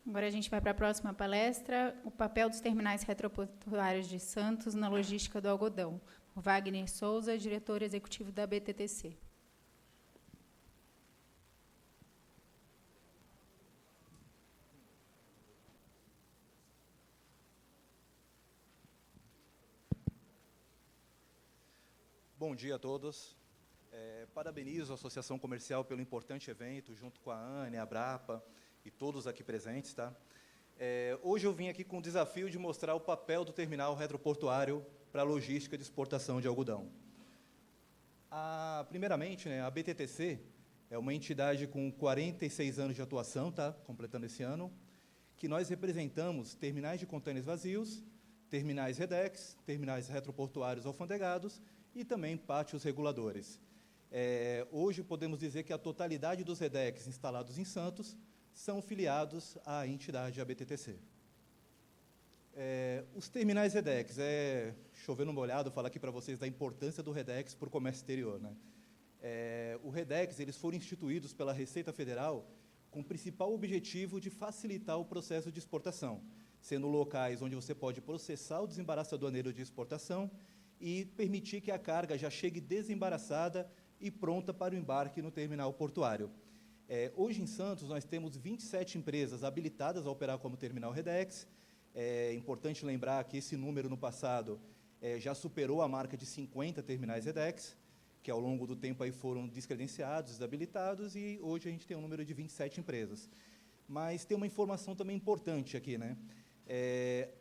Agora a gente vai para a próxima palestra, o papel dos terminais retroportuários de Santos na logística do algodão. O Wagner Souza, diretor executivo da BTTC. Bom dia a todos. Parabenizo a Associação Comercial pelo importante evento, junto com a ANE, a Abrapa e todos aqui presentes. Tá? Hoje eu vim aqui com o desafio de mostrar o papel do terminal retroportuário para a logística de exportação de algodão. Primeiramente, a BTTC é uma entidade com 46 anos de atuação, tá? Completando esse ano, que nós representamos terminais de contêineres vazios, terminais REDEX, terminais retroportuários alfandegados e também pátios reguladores. Hoje podemos dizer que a totalidade dos REDEX instalados em Santos são filiados à entidade ABTTC. Os terminais REDEX, chovendo molhado, falar aqui para vocês da importância do REDEX para o comércio exterior. Né? O REDEX, eles foram instituídos pela Receita Federal com o principal objetivo de facilitar o processo de exportação, sendo locais onde você pode processar o desembaraço aduaneiro de exportação e permitir que a carga já chegue desembaraçada e pronta para o embarque no terminal portuário. Hoje, em Santos, nós temos 27 empresas habilitadas a operar como terminal REDEX. É importante lembrar que esse número, no passado, já superou a marca de 50 terminais REDEX, que, ao longo do tempo, aí foram descredenciados, desabilitados, e hoje a gente tem um número de 27 empresas. Mas tem uma informação também importante aqui, né?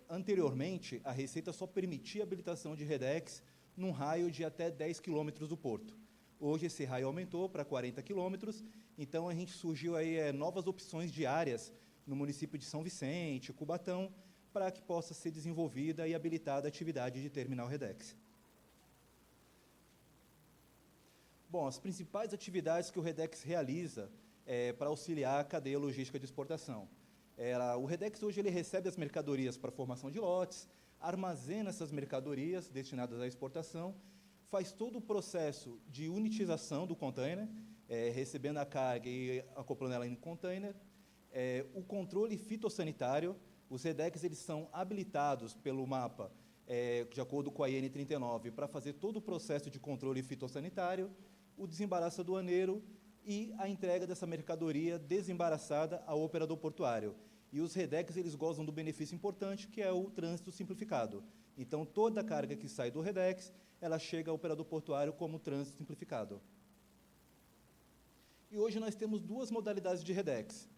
Anteriormente, a Receita só permitia a habilitação de REDEX num raio de até 10 quilômetros do porto. Hoje, esse raio aumentou para 40 quilômetros, então a gente surgiu aí novas opções de áreas no município de São Vicente, Cubatão, para que possa ser desenvolvida e habilitada a atividade de terminal REDEX. Bom, as principais atividades que o REDEX realiza para auxiliar a cadeia logística de exportação. O REDEX hoje ele recebe as mercadorias para formação de lotes, armazena essas mercadorias destinadas à exportação, faz todo o processo de unitização do container, recebendo a carga e acoplando ela em container, o controle fitossanitário. Os REDEX eles são habilitados pelo mapa, de acordo com a IN 39, para fazer todo o processo de controle fitossanitário, o desembaraço aduaneiro e a entrega dessa mercadoria desembaraçada ao operador portuário. E os REDEX eles gozam do benefício importante, que é o trânsito simplificado. Então, toda a carga que sai do REDEX, ela chega ao operador portuário como trânsito simplificado. E hoje nós temos duas modalidades de REDEX.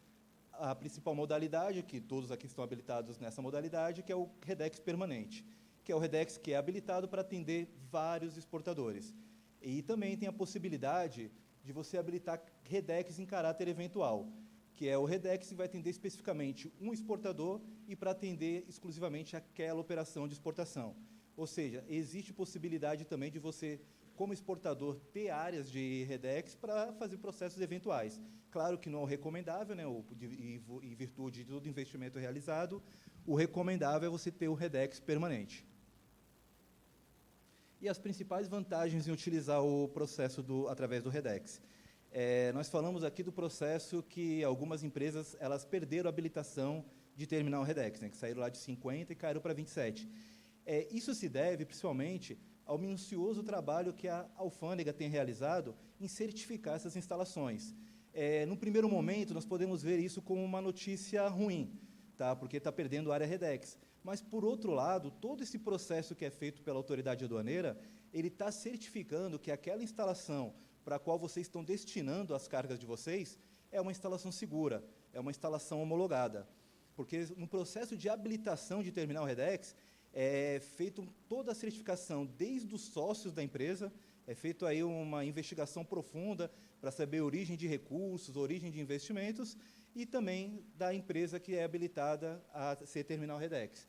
A principal modalidade, que todos aqui estão habilitados nessa modalidade, que é o REDEX permanente, que é o REDEX que é habilitado para atender vários exportadores. E também tem a possibilidade de você habilitar REDEX em caráter eventual, que é o REDEX que vai atender especificamente um exportador e para atender exclusivamente aquela operação de exportação. Ou seja, existe possibilidade também de você, como exportador, ter áreas de REDEX para fazer processos eventuais. Claro que não é o recomendável, né, em virtude de todo investimento realizado, o recomendável é você ter o REDEX permanente. E as principais vantagens em utilizar o processo através do REDEX. Nós falamos aqui do processo que algumas empresas elas perderam a habilitação de terminal REDEX, né, que saíram lá de 50 e caíram para 27. Isso se deve, principalmente, ao minucioso trabalho que a alfândega tem realizado em certificar essas instalações. No primeiro momento, nós podemos ver isso como uma notícia ruim, tá? Porque está perdendo a área REDEX. Mas, por outro lado, todo esse processo que é feito pela autoridade aduaneira, ele está certificando que aquela instalação para a qual vocês estão destinando as cargas de vocês é uma instalação segura, é uma instalação homologada. Porque, no processo de habilitação de terminal REDEX, é feita toda a certificação, desde os sócios da empresa, é feita aí uma investigação profunda para saber a origem de recursos, origem de investimentos, e também da empresa que é habilitada a ser terminal REDEX.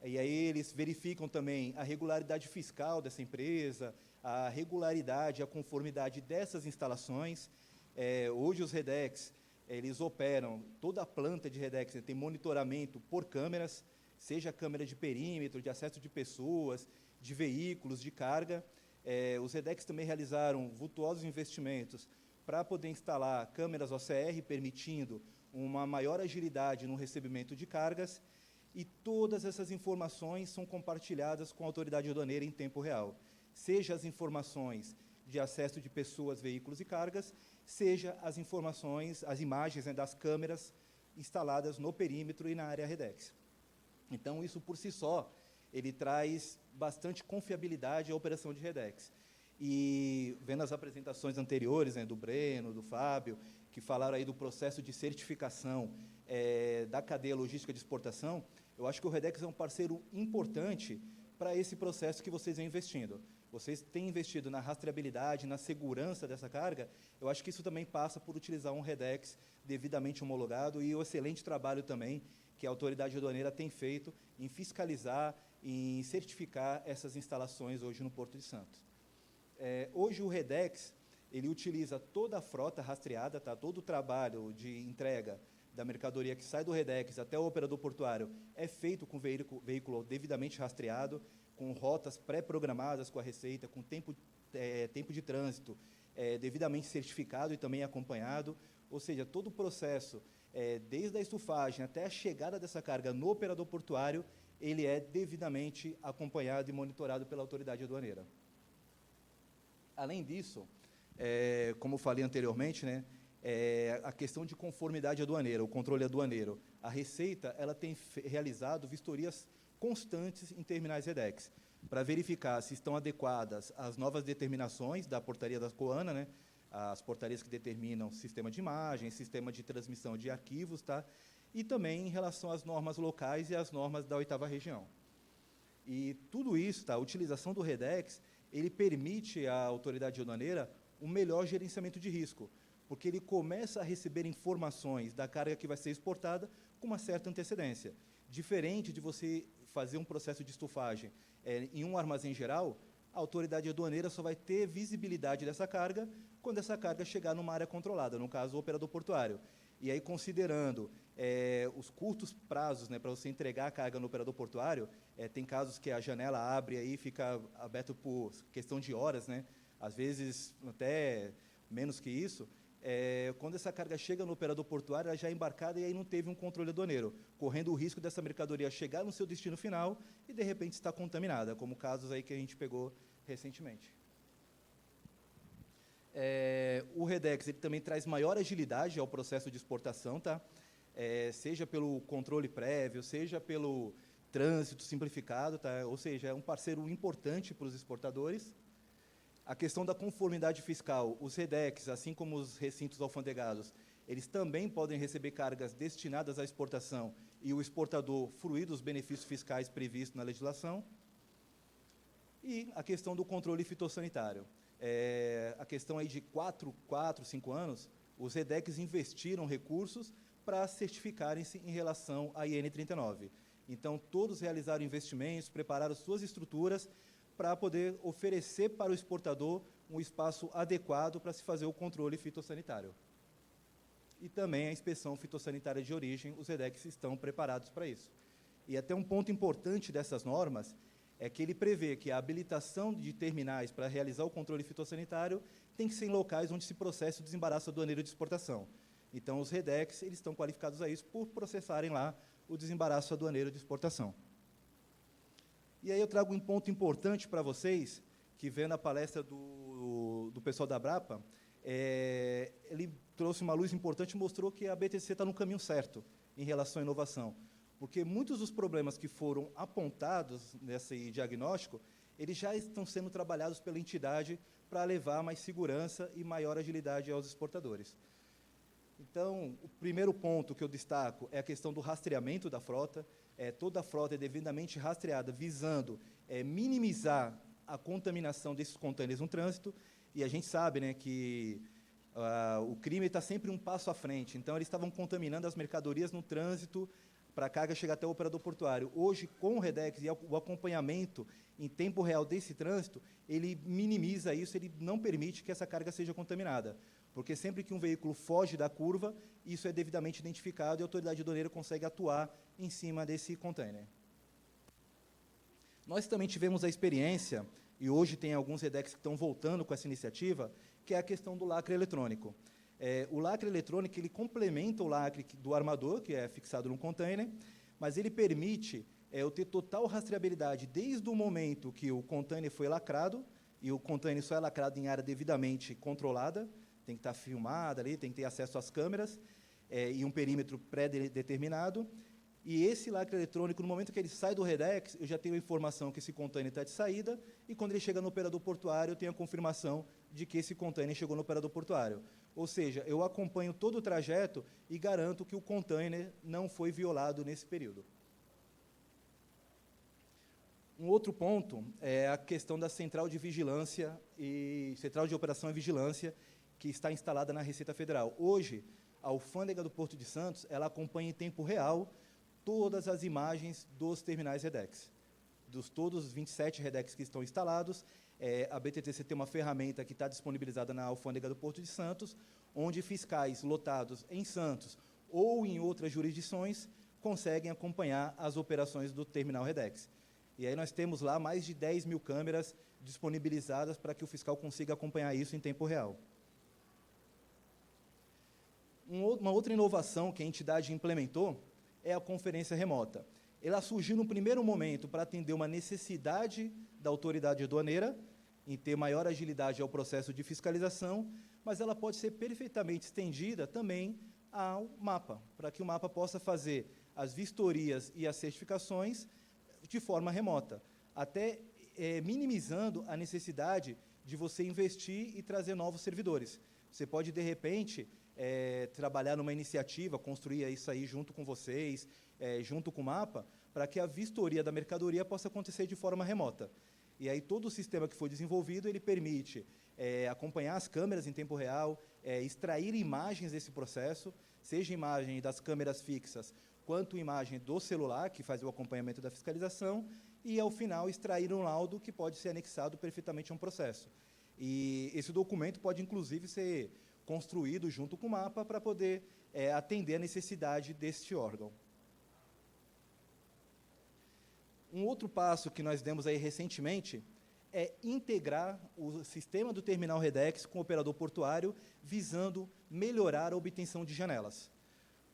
E aí eles verificam também a regularidade fiscal dessa empresa, a regularidade, a conformidade dessas instalações. Hoje os REDEX, eles operam, toda a planta de REDEX tem monitoramento por câmeras, seja câmera de perímetro, de acesso de pessoas, de veículos, de carga. Os REDEX também realizaram vultuosos investimentos para poder instalar câmeras OCR, permitindo uma maior agilidade no recebimento de cargas, e todas essas informações são compartilhadas com a autoridade aduaneira em tempo real, seja as informações de acesso de pessoas, veículos e cargas, seja as informações, as imagens, né, das câmeras instaladas no perímetro e na área REDEX. Então, isso por si só, ele traz bastante confiabilidade à operação de REDEX. E, vendo as apresentações anteriores, né, do Breno, do Fábio, que falaram aí do processo de certificação da cadeia logística de exportação, eu acho que o REDEX é um parceiro importante para esse processo que vocês vêm investindo. Vocês têm investido na rastreabilidade, na segurança dessa carga, eu acho que isso também passa por utilizar um REDEX devidamente homologado e o excelente trabalho também que a autoridade aduaneira tem feito em fiscalizar, em certificar essas instalações hoje no Porto de Santos. Hoje o REDEX, ele utiliza toda a frota rastreada, tá? Todo o trabalho de entrega da mercadoria que sai do REDEX até o operador portuário é feito com veículo devidamente rastreado, com rotas pré-programadas com a Receita, com tempo de trânsito devidamente certificado e também acompanhado, ou seja, todo o processo, desde a estufagem até a chegada dessa carga no operador portuário, ele é devidamente acompanhado e monitorado pela autoridade aduaneira. Além disso, como falei anteriormente, né, a questão de conformidade aduaneira, o controle aduaneiro. A Receita ela tem realizado vistorias constantes em terminais REDEX, para verificar se estão adequadas as novas determinações da portaria da Coana, né, as portarias que determinam sistema de imagem, sistema de transmissão de arquivos, tá, e também em relação às normas locais e às normas da 8ª região. E tudo isso, tá, a utilização do REDEX, ele permite à autoridade aduaneira um melhor gerenciamento de risco, porque ele começa a receber informações da carga que vai ser exportada com uma certa antecedência. Diferente de você fazer um processo de estufagem em um armazém geral, a autoridade aduaneira só vai ter visibilidade dessa carga quando essa carga chegar numa área controlada, no caso, o operador portuário. E aí, considerando os curtos prazos, né, para você entregar a carga no operador portuário, tem casos que a janela abre e fica aberto por questão de horas, né, às vezes até menos que isso. Quando essa carga chega no operador portuário, ela já é embarcada e aí não teve um controle aduaneiro, correndo o risco dessa mercadoria chegar no seu destino final e, de repente, estar contaminada, como casos aí que a gente pegou recentemente. O REDEX ele também traz maior agilidade ao processo de exportação, tá? Seja pelo controle prévio, seja pelo trânsito simplificado, tá? Ou seja, é um parceiro importante para os exportadores. A questão da conformidade fiscal, os REDEX, assim como os recintos alfandegados, eles também podem receber cargas destinadas à exportação e o exportador fruir dos benefícios fiscais previstos na legislação. E a questão do controle fitossanitário. A questão aí de 5 anos, os REDEX investiram recursos para certificarem-se em relação à IN 39. Então, todos realizaram investimentos, prepararam suas estruturas para poder oferecer para o exportador um espaço adequado para se fazer o controle fitossanitário. E também a inspeção fitossanitária de origem, os REDEX estão preparados para isso. E até um ponto importante dessas normas é que ele prevê que a habilitação de terminais para realizar o controle fitossanitário tem que ser em locais onde se processa o desembaraço aduaneiro de exportação. Então, os REDEX eles estão qualificados a isso por processarem lá o desembaraço aduaneiro de exportação. E aí eu trago um ponto importante para vocês, que vendo a palestra do pessoal da Abrapa, ele trouxe uma luz importante e mostrou que a BTC está no caminho certo em relação à inovação. Porque muitos dos problemas que foram apontados nesse diagnóstico, eles já estão sendo trabalhados pela entidade para levar mais segurança e maior agilidade aos exportadores. Então, o primeiro ponto que eu destaco é a questão do rastreamento da frota. Toda a frota é devidamente rastreada, visando minimizar a contaminação desses contêineres no trânsito, e a gente sabe, né, que o crime está sempre um passo à frente, então eles estavam contaminando as mercadorias no trânsito para a carga chegar até o operador portuário. Hoje, com o REDEX e o acompanhamento em tempo real desse trânsito, ele minimiza isso, ele não permite que essa carga seja contaminada, porque sempre que um veículo foge da curva, isso é devidamente identificado e a autoridade aduaneira consegue atuar em cima desse container. Nós também tivemos a experiência, e hoje tem alguns REDEX que estão voltando com essa iniciativa, que é a questão do lacre eletrônico. O lacre eletrônico ele complementa o lacre do armador, que é fixado no container, mas ele permite eu ter total rastreabilidade desde o momento que o container foi lacrado, e o container só é lacrado em área devidamente controlada, tem que estar filmada ali, tem que ter acesso às câmeras, e um perímetro pré-determinado. E esse lacre eletrônico, no momento que ele sai do Redex, eu já tenho a informação que esse container está de saída, e quando ele chega no operador portuário, eu tenho a confirmação de que esse container chegou no operador portuário. Ou seja, eu acompanho todo o trajeto e garanto que o container não foi violado nesse período. Um outro ponto é a questão da central de vigilância e central de operação e vigilância que está instalada na Receita Federal. Hoje, a alfândega do Porto de Santos, ela acompanha em tempo real todas as imagens dos terminais Redex. Todos os 27 Redex que estão instalados, a BTTC tem uma ferramenta que está disponibilizada na alfândega do Porto de Santos, onde fiscais lotados em Santos ou em outras jurisdições conseguem acompanhar as operações do terminal Redex. E aí nós temos lá mais de 10 mil câmeras disponibilizadas para que o fiscal consiga acompanhar isso em tempo real. Uma outra inovação que a entidade implementou é a conferência remota. Ela surgiu no primeiro momento para atender uma necessidade da autoridade aduaneira, em ter maior agilidade ao processo de fiscalização, mas ela pode ser perfeitamente estendida também ao mapa, para que o mapa possa fazer as vistorias e as certificações de forma remota, até minimizando a necessidade de você investir e trazer novos servidores. Você pode, de repente, trabalhar numa iniciativa, construir isso aí junto com vocês, junto com o mapa, para que a vistoria da mercadoria possa acontecer de forma remota. E aí todo o sistema que foi desenvolvido, ele permite acompanhar as câmeras em tempo real, extrair imagens desse processo, seja imagem das câmeras fixas, quanto imagem do celular, que faz o acompanhamento da fiscalização, e, ao final, extrair um laudo que pode ser anexado perfeitamente a um processo. E esse documento pode, inclusive, ser construído junto com o mapa para poder atender a necessidade deste órgão. Um outro passo que nós demos aí recentemente é integrar o sistema do terminal Redex com o operador portuário, visando melhorar a obtenção de janelas.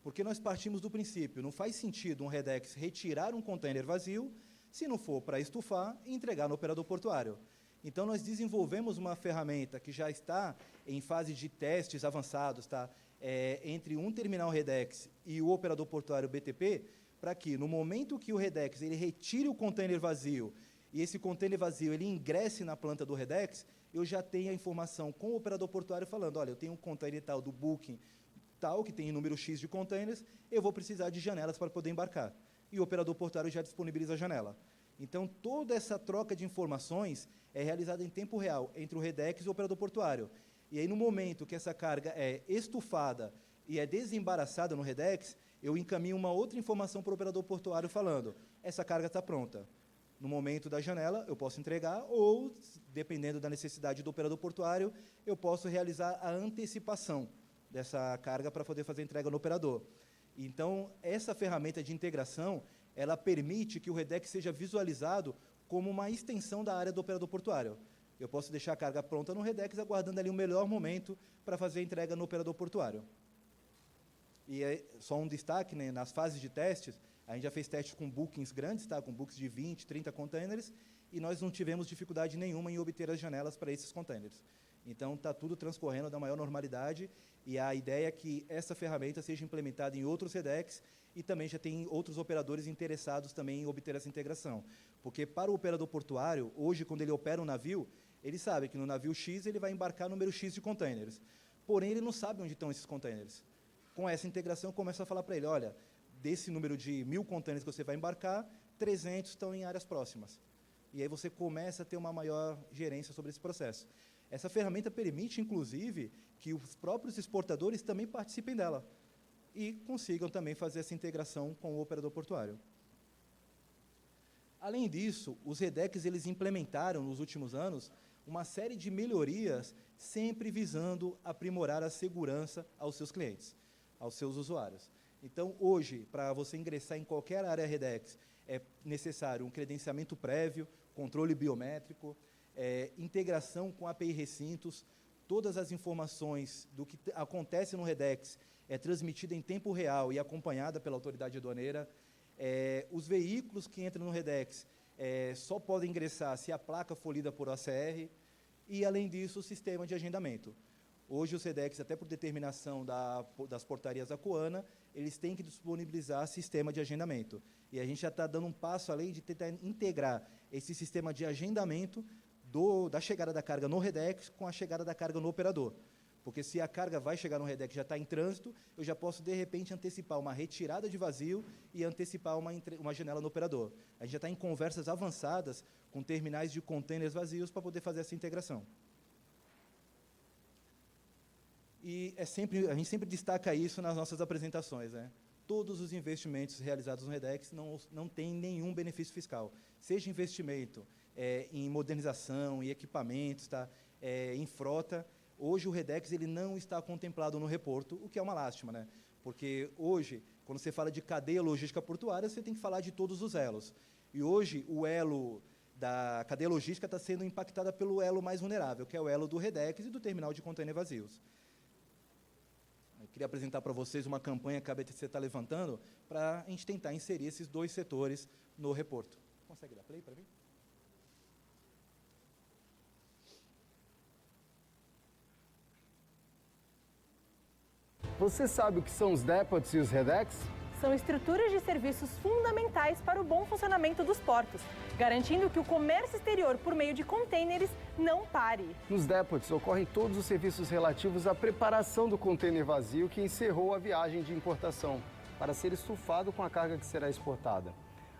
Porque nós partimos do princípio, não faz sentido um Redex retirar um container vazio, se não for para estufar e entregar no operador portuário. Então, nós desenvolvemos uma ferramenta que já está em fase de testes avançados, entre um terminal Redex e o operador portuário BTP, para que, no momento que o Redex ele retire o container vazio, e esse container vazio ele ingresse na planta do Redex, eu já tenho a informação com o operador portuário falando, olha, eu tenho um container tal do Booking, tal, que tem número X de containers, eu vou precisar de janelas para poder embarcar. E o operador portuário já disponibiliza a janela. Então, toda essa troca de informações é realizada em tempo real entre o Redex e o operador portuário. E aí, no momento que essa carga é estufada e é desembaraçada no Redex, eu encaminho uma outra informação para o operador portuário falando, essa carga está pronta. No momento da janela, eu posso entregar, ou, dependendo da necessidade do operador portuário, eu posso realizar a antecipação dessa carga para poder fazer a entrega no operador. Então, essa ferramenta de integração, ela permite que o Redex seja visualizado como uma extensão da área do operador portuário. Eu posso deixar a carga pronta no Redex, aguardando ali o melhor momento para fazer a entrega no operador portuário. E só um destaque, né, nas fases de testes, a gente já fez testes com bookings grandes, com bookings de 20, 30 containers, e nós não tivemos dificuldade nenhuma em obter as janelas para esses containers. Então, está tudo transcorrendo da maior normalidade, e a ideia é que essa ferramenta seja implementada em outros Redex, e também já tem outros operadores interessados também em obter essa integração. Porque, para o operador portuário, hoje, quando ele opera um navio, ele sabe que no navio X ele vai embarcar número X de containers. Porém, ele não sabe onde estão esses containers. Com essa integração, eu começo a falar para ele, olha, desse número de 1.000 containers que você vai embarcar, 300 estão em áreas próximas. E aí você começa a ter uma maior gerência sobre esse processo. Essa ferramenta permite, inclusive, que os próprios exportadores também participem dela e consigam também fazer essa integração com o operador portuário. Além disso, os Redex eles implementaram, nos últimos anos, uma série de melhorias, sempre visando aprimorar a segurança aos seus clientes, aos seus usuários. Então, hoje, para você ingressar em qualquer área Redex, é necessário um credenciamento prévio, controle biométrico, integração com API recintos. todas as informações do que acontece no REDEX é transmitida em tempo real e acompanhada pela autoridade aduaneira. Os veículos que entram no REDEX só podem ingressar se a placa for lida por OCR, e, além disso, o sistema de agendamento. Hoje, os REDEX, até por determinação das portarias ACUANA, eles têm que disponibilizar sistema de agendamento. E a gente já está dando um passo além de tentar integrar esse sistema de agendamento da chegada da carga no REDEX com a chegada da carga no operador. Porque se a carga vai chegar no REDEX e já está em trânsito, eu já posso, de repente, antecipar uma retirada de vazio e antecipar uma janela no operador. A gente já está em conversas avançadas com terminais de contêineres vazios para poder fazer essa integração. E a gente sempre destaca isso nas nossas apresentações, né? Todos os investimentos realizados no REDEX não têm nenhum benefício fiscal. Seja investimento em modernização, em equipamentos, tá? Em frota. Hoje, o REDEX ele não está contemplado no reporto, o que é uma lástima, né? Porque hoje, quando você fala de cadeia logística portuária, você tem que falar de todos os elos. E hoje, o elo da cadeia logística está sendo impactada pelo elo mais vulnerável, que é o elo do REDEX e do terminal de contêiner vazios. Eu queria apresentar para vocês uma campanha que a BTC está levantando para a gente tentar inserir esses dois setores no reporto. Consegue dar play para mim? Você sabe o que são os depots e os REDEX? São estruturas de serviços fundamentais para o bom funcionamento dos portos, garantindo que o comércio exterior por meio de contêineres não pare. Nos depots ocorrem todos os serviços relativos à preparação do contêiner vazio que encerrou a viagem de importação, para ser estufado com a carga que será exportada.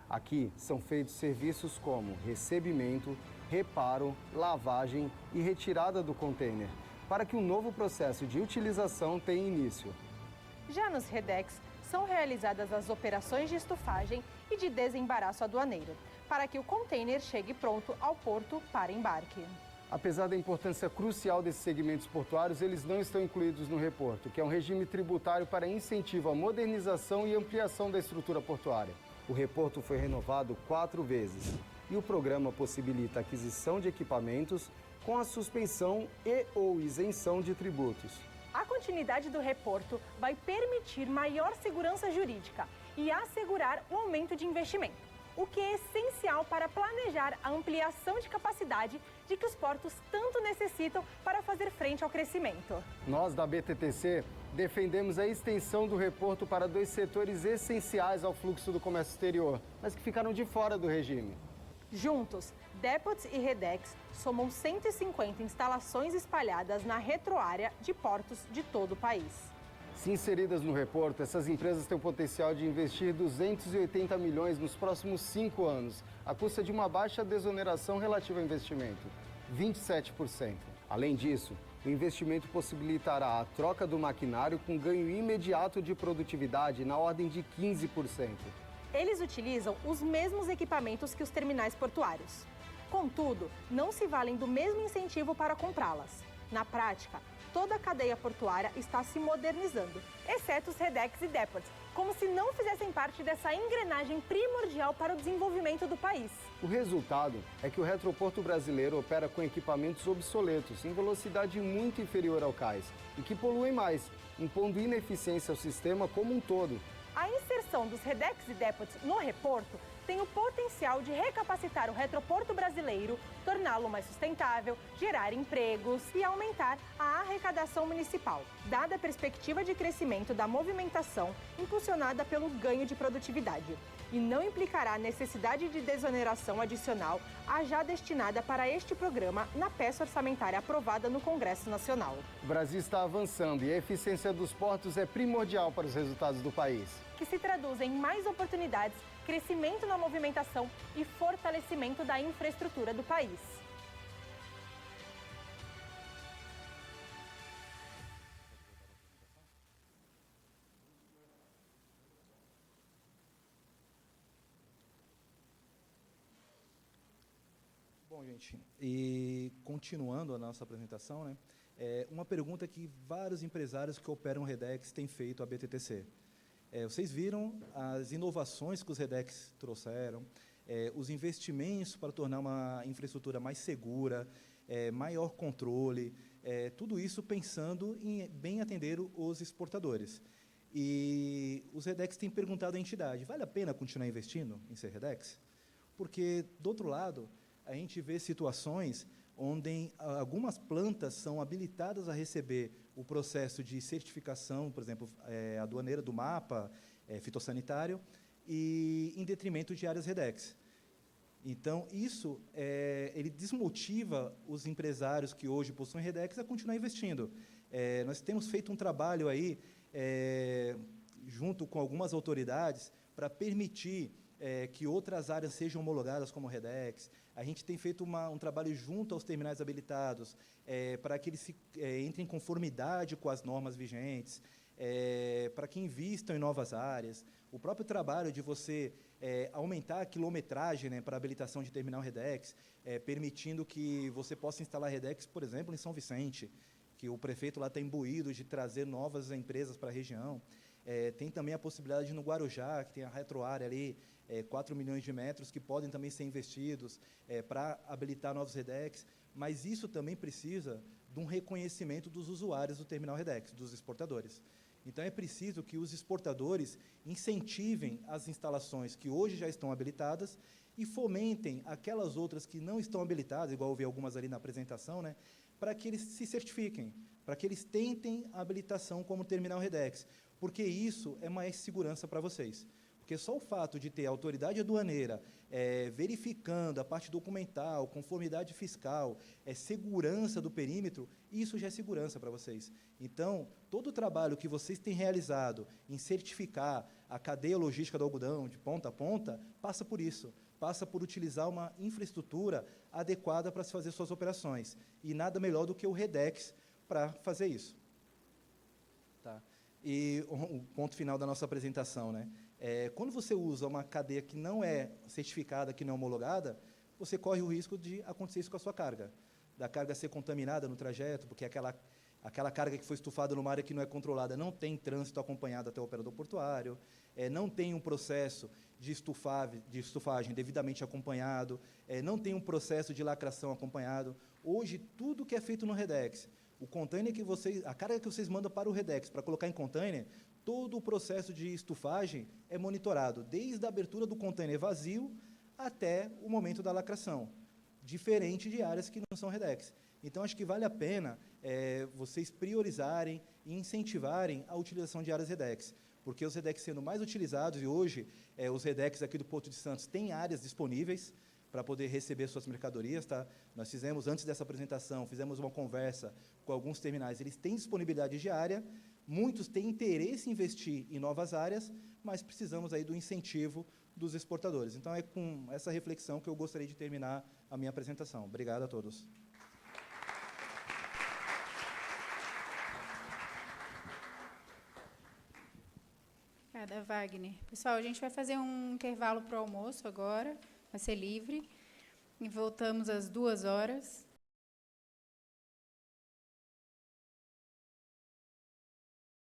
Aqui são feitos serviços como recebimento, reparo, lavagem e retirada do contêiner, para que um novo processo de utilização tenha início. Já nos REDEX, são realizadas as operações de estufagem e de desembaraço aduaneiro, para que o contêiner chegue pronto ao porto para embarque. Apesar da importância crucial desses segmentos portuários, eles não estão incluídos no reporto, que é um regime tributário para incentivo à modernização e ampliação da estrutura portuária. O reporto foi renovado 4 vezes e o programa possibilita a aquisição de equipamentos com a suspensão e/ou isenção de tributos. A continuidade do reporto vai permitir maior segurança jurídica e assegurar o aumento de investimento, o que é essencial para planejar a ampliação de capacidade de que os portos tanto necessitam para fazer frente ao crescimento. Nós, da BTTC, defendemos a extensão do reporto para 2 setores essenciais ao fluxo do comércio exterior, mas que ficaram de fora do regime. Juntos, depots e REDEX somam 150 instalações espalhadas na retroárea de portos de todo o país. Se inseridas no reporto, essas empresas têm o potencial de investir 280 milhões nos próximos 5 anos, à custa de uma baixa desoneração relativa ao investimento, 27%. Além disso, o investimento possibilitará a troca do maquinário com ganho imediato de produtividade na ordem de 15%. Eles utilizam os mesmos equipamentos que os terminais portuários. Contudo, não se valem do mesmo incentivo para comprá-las. Na prática, toda a cadeia portuária está se modernizando, exceto os REDEX e depots, como se não fizessem parte dessa engrenagem primordial para o desenvolvimento do país. O resultado é que o retroporto brasileiro opera com equipamentos obsoletos, em velocidade muito inferior ao cais, e que poluem mais, impondo ineficiência ao sistema como um todo. A inserção dos REDEX e depots no reporto tem o potencial de recapacitar o retroporto brasileiro, torná-lo mais sustentável, gerar empregos e aumentar a arrecadação municipal, dada a perspectiva de crescimento da movimentação impulsionada pelo ganho de produtividade. E não implicará necessidade de desoneração adicional à já destinada para este programa na peça orçamentária aprovada no Congresso Nacional. O Brasil está avançando e a eficiência dos portos é primordial para os resultados do país. Que se traduz em mais oportunidades, crescimento na movimentação e fortalecimento da infraestrutura do país. Bom, gente, e continuando a nossa apresentação, né, uma pergunta que vários empresários que operam REDEX têm feito à BTTC. Vocês viram as inovações que os REDEX trouxeram, os investimentos para tornar uma infraestrutura mais segura, maior controle, tudo isso pensando em bem atender os exportadores. E os REDEX têm perguntado à entidade, vale a pena continuar investindo em ser REDEX? Porque, do outro lado, a gente vê situações onde algumas plantas são habilitadas a receber o processo de certificação, por exemplo, aduaneira do mapa fitossanitário, e em detrimento de áreas REDEX. Então, isso ele desmotiva os empresários que hoje possuem REDEX a continuar investindo. Nós temos feito um trabalho aí, junto com algumas autoridades, para permitir que outras áreas sejam homologadas como REDEX. A gente tem feito um trabalho junto aos terminais habilitados, para que eles entrem em conformidade com as normas vigentes, para que invistam em novas áreas. O próprio trabalho de você aumentar a quilometragem, né, para a habilitação de terminal REDEX, permitindo que você possa instalar REDEX, por exemplo, em São Vicente, que o prefeito lá está imbuído de trazer novas empresas para a região. Tem também a possibilidade no Guarujá, que tem a retroárea ali, 4 milhões de metros, que podem também ser investidos para habilitar novos REDEX, mas isso também precisa de um reconhecimento dos usuários do terminal REDEX, dos exportadores. Então, é preciso que os exportadores incentivem as instalações que hoje já estão habilitadas e fomentem aquelas outras que não estão habilitadas, igual eu vi algumas ali na apresentação, né, para que eles se certifiquem, para que eles tentem a habilitação como terminal REDEX, porque isso é mais segurança para vocês. Porque só o fato de ter a autoridade aduaneira verificando a parte documental, conformidade fiscal, segurança do perímetro, isso já é segurança para vocês. Então, todo o trabalho que vocês têm realizado em certificar a cadeia logística do algodão de ponta a ponta, passa por isso, passa por utilizar uma infraestrutura adequada para se fazer suas operações. E nada melhor do que o REDEX para fazer isso. Tá? E o ponto final da nossa apresentação, né? Quando você usa uma cadeia que não é certificada, que não é homologada, você corre o risco de acontecer isso com a sua carga, da carga ser contaminada no trajeto, porque aquela carga que foi estufada numa área que não é controlada não tem trânsito acompanhado até o operador portuário, não tem um processo de estufagem devidamente acompanhado, não tem um processo de lacração acompanhado. Hoje, tudo que é feito no REDEX, o container que a carga que vocês mandam para o REDEX para colocar em container, todo o processo de estufagem é monitorado, desde a abertura do container vazio até o momento da lacração, diferente de áreas que não são REDEX. Então, acho que vale a pena vocês priorizarem e incentivarem a utilização de áreas REDEX, porque os REDEX sendo mais utilizados, e hoje os REDEX aqui do Porto de Santos têm áreas disponíveis para poder receber suas mercadorias. Tá? Nós fizemos, antes dessa apresentação, fizemos uma conversa com alguns terminais, eles têm disponibilidade de área, muitos têm interesse em investir em novas áreas, mas precisamos aí do incentivo dos exportadores. Então, é com essa reflexão que eu gostaria de terminar a minha apresentação. Obrigado a todos. Obrigada, Wagner. Pessoal, a gente vai fazer um intervalo para o almoço agora, vai ser livre, e voltamos às 14h.